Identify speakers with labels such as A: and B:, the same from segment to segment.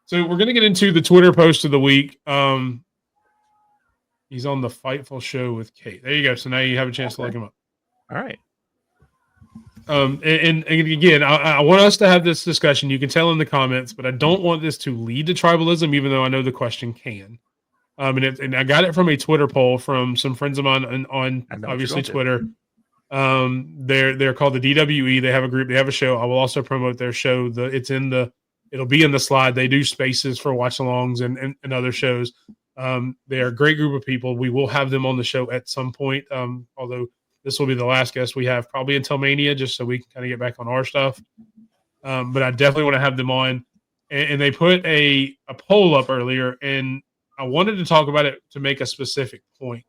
A: So we're gonna get into the Twitter post of the week. He's on the Fightful show with Kate. There you go. So now you have a chance to look him up.
B: All right.
A: And again, I want us to have this discussion. You can tell in the comments, but I don't want this to lead to tribalism, even though I know the question can. And I got it from a Twitter poll from some friends of mine on obviously Twitter. They're called the DWE. They have a group. They have a show. I will also promote their show. It'll be in the slide. They do spaces for watch-alongs and other shows. They are a great group of people. We will have them on the show at some point. Although this will be the last guest we have probably until Mania, just so we can kind of get back on our stuff. But I definitely want to have them on. And they put a poll up earlier, and I wanted to talk about it to make a specific point.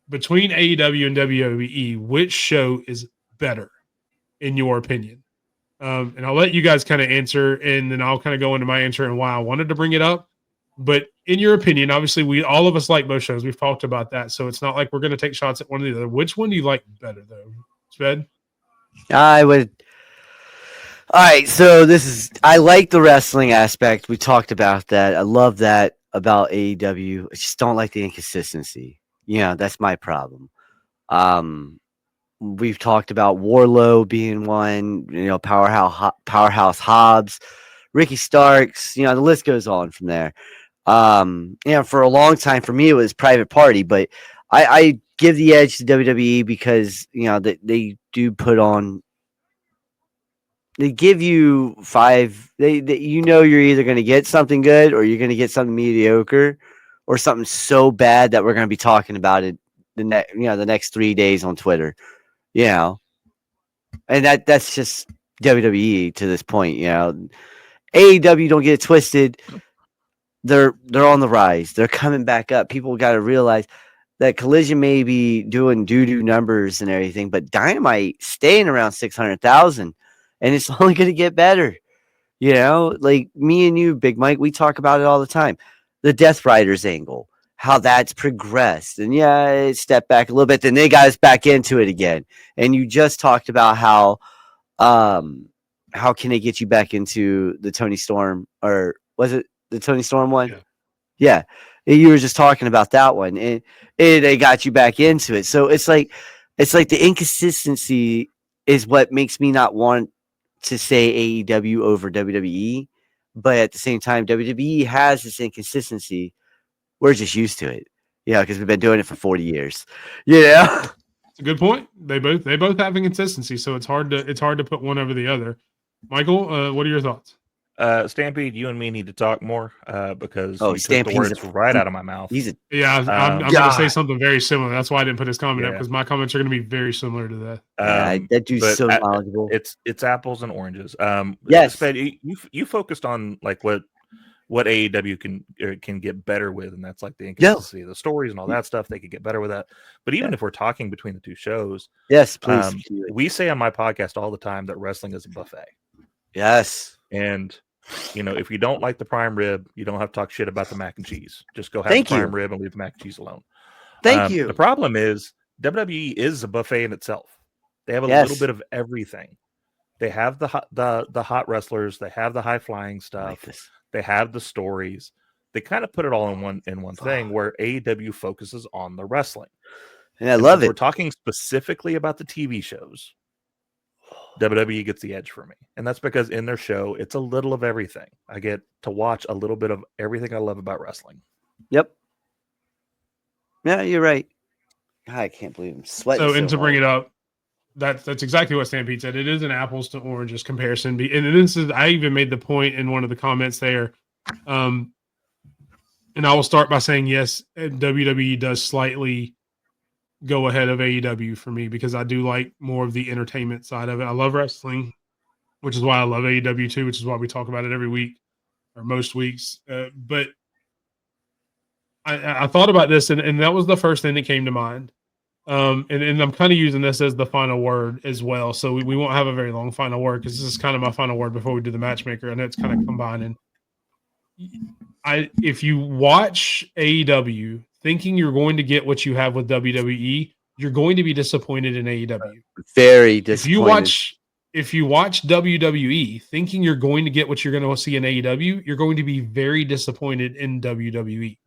A: Between AEW and WWE, which show is better, in your opinion? And I'll let you guys kind of answer, and then I'll kind of go into my answer and why I wanted to bring it up. But in your opinion, obviously, all of us like both shows. We've talked about that, so it's not like we're going to take shots at one or the other. Which one do you like better, though, Sped?
C: I would. All right, so I like the wrestling aspect. We talked about that. I love that about AEW. I just don't like the inconsistency. That's my problem. We've talked about Warlow being one, Powerhouse Hobbs, Ricky Starks, the list goes on from there. For a long time, for me, it was Private Party, but I give the edge to WWE because, they do put on, they give you five, you're either going to get something good or you're going to get something mediocre or something so bad that we're going to be talking about it the next 3 days on Twitter, and that's just WWE to this point. AEW, don't get it twisted. They're on the rise. They're coming back up. People got to realize that Collision may be doing doo-doo numbers and everything, but Dynamite staying around 600,000, and it's only going to get better. Like me and you, Big Mike, we talk about it all the time. The Death Riders angle, how that's progressed. And it stepped back a little bit. Then they got us back into it again. And you just talked about how can they get you back into the Tony Storm, or was it the Tony Storm one? Yeah. You were just talking about that one, and they got you back into it. So it's like the inconsistency is what makes me not want to say AEW over WWE. But at the same time, WWE has this inconsistency. We're just used to it, because we've been doing it for 40 years. It's
A: a good point. They both have inconsistency, so it's hard to put one over the other. Michael, what are your thoughts?
B: Stampede, you and me need to talk more because you took the
C: Stampede's
B: words right out of my mouth.
A: I'm going to say something very similar. That's why I didn't put his comment up, because my comments are going to be very similar to that.
C: That dude's so knowledgeable.
B: It's apples and oranges.
C: Yes,
B: Sped, you focused on like what AEW can get better with, and that's like the inconsistency of the stories and all that stuff. They could get better with that. But even if we're talking between the two shows,
C: yes, please.
B: We say on my podcast all the time that wrestling is a buffet.
C: Yes,
B: and if you don't like the prime rib, you don't have to talk shit about the mac and cheese. Just go have the prime rib and leave the mac and cheese alone.
C: Thank you.
B: The problem is WWE is a buffet in itself. They have a little bit of everything. They have the hot wrestlers. They have the high flying stuff. They have the stories. They kind of put it all in one thing, where AEW focuses on the wrestling.
C: And I love it.
B: We're talking specifically about the TV shows. WWE gets the edge for me. And that's because in their show, it's a little of everything. I get to watch a little bit of everything I love about wrestling.
C: Yep. Yeah, you're right. God, I can't believe I'm sweating.
A: And to bring it up, that's exactly what Stampede said. It is an apples to oranges comparison. And I even made the point in one of the comments there. And I will start by saying, yes, WWE does slightly go ahead of AEW for me, because I do like more of the entertainment side of it. I love wrestling, which is why I love AEW too, which is why we talk about it every week or most weeks. But I thought about this, and that was the first thing that came to mind. And I'm kind of using this as the final word as well. So we won't have a very long final word, because this is kind of my final word before we do the matchmaker. I know it's kind of combining. If you watch AEW thinking you're going to get what you have with WWE, you're going to be disappointed in AEW.
C: Very disappointed.
A: if you watch WWE thinking you're going to get what you're going to see in AEW, you're going to be very disappointed in WWE.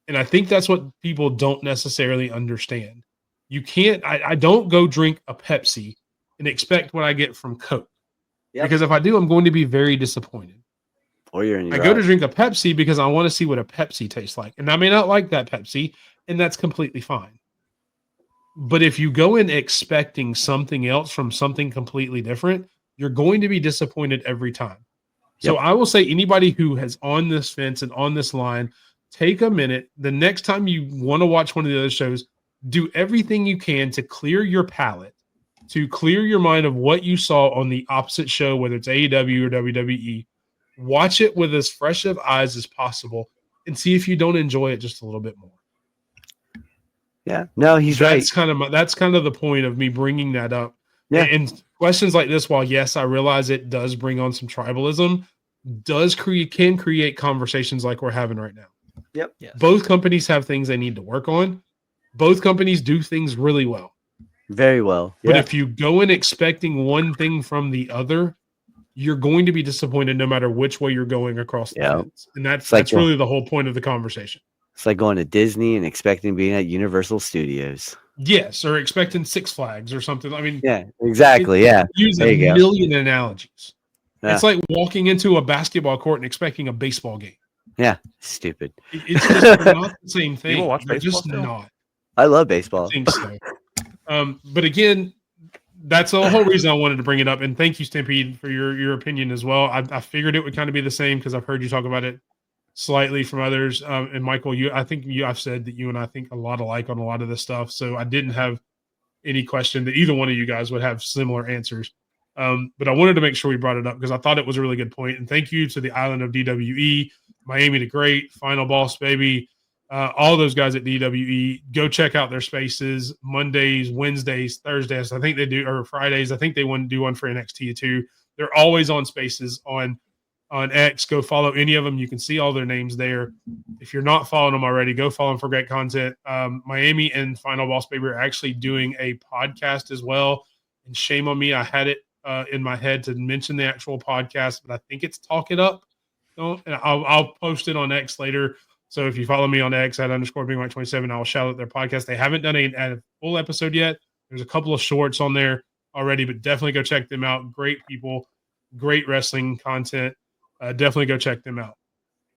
A: And I think that's what people don't necessarily understand. You can't, I don't go drink a Pepsi and expect what I get from Coke. Yep. Because if I do, I'm going to be very disappointed.
C: Or you're in your
A: I go to drink a Pepsi because I want to see what a Pepsi tastes like. And I may not like that Pepsi, and that's completely fine. But if you go in expecting something else from something completely different, you're going to be disappointed every time. So I will say anybody who has on this fence and on this line, take a minute. The next time you want to watch one of the other shows, do everything you can to clear your palate, to clear your mind of what you saw on the opposite show, whether it's AEW or WWE. Watch it with as fresh of eyes as possible and see if you don't enjoy it just a little bit more.
C: Yeah, no, he's right.
A: That's kind of the point of me bringing that up.
C: Yeah.
A: And questions like this, while yes, I realize it does bring on some tribalism, can create conversations like we're having right now.
C: Yep.
B: Yes.
A: Both companies have things they need to work on. Both companies do things really well.
C: Very well.
A: But if you go in expecting one thing from the other, you're going to be disappointed no matter which way you're going across the fence. And that's really the whole point of the conversation.
C: It's like going to Disney and expecting being at Universal Studios.
A: Yes, or expecting Six Flags or something. I mean,
C: yeah, exactly.
A: Use a million analogies. Yeah. It's like walking into a basketball court and expecting a baseball game.
C: Yeah, stupid.
A: It's just not the same thing.
B: People watch baseball
A: just
B: still?
A: Not.
C: I love baseball.
A: I think so. But again, that's the whole reason I wanted to bring it up. And thank you, Stimpy, for your opinion as well. I figured it would kind of be the same because I've heard you talk about it slightly from others. And Michael, I've said that you and I think a lot alike on a lot of this stuff. So I didn't have any question that either one of you guys would have similar answers. But I wanted to make sure we brought it up because I thought it was a really good point. And thank you to the Island of DWE, Miami the Great, Final Boss Baby, all those guys at DWE. Go check out their spaces Mondays, Wednesdays, Thursdays. I think they do, or Fridays. I think they want to do one for NXT too. They're always on spaces on X. Go follow any of them. You can see all their names there. If you're not following them already, go follow them for great content. Miami and Final Boss Baby are actually doing a podcast as well. And shame on me, I had it in my head to mention the actual podcast, but I think it's Talk It Up. And I'll post it on X later. So if you follow me on X at _BigMike27, I'll shout out their podcast. They haven't done a full episode yet. There's a couple of shorts on there already, but definitely go check them out. Great people, great wrestling content. Definitely go check them out.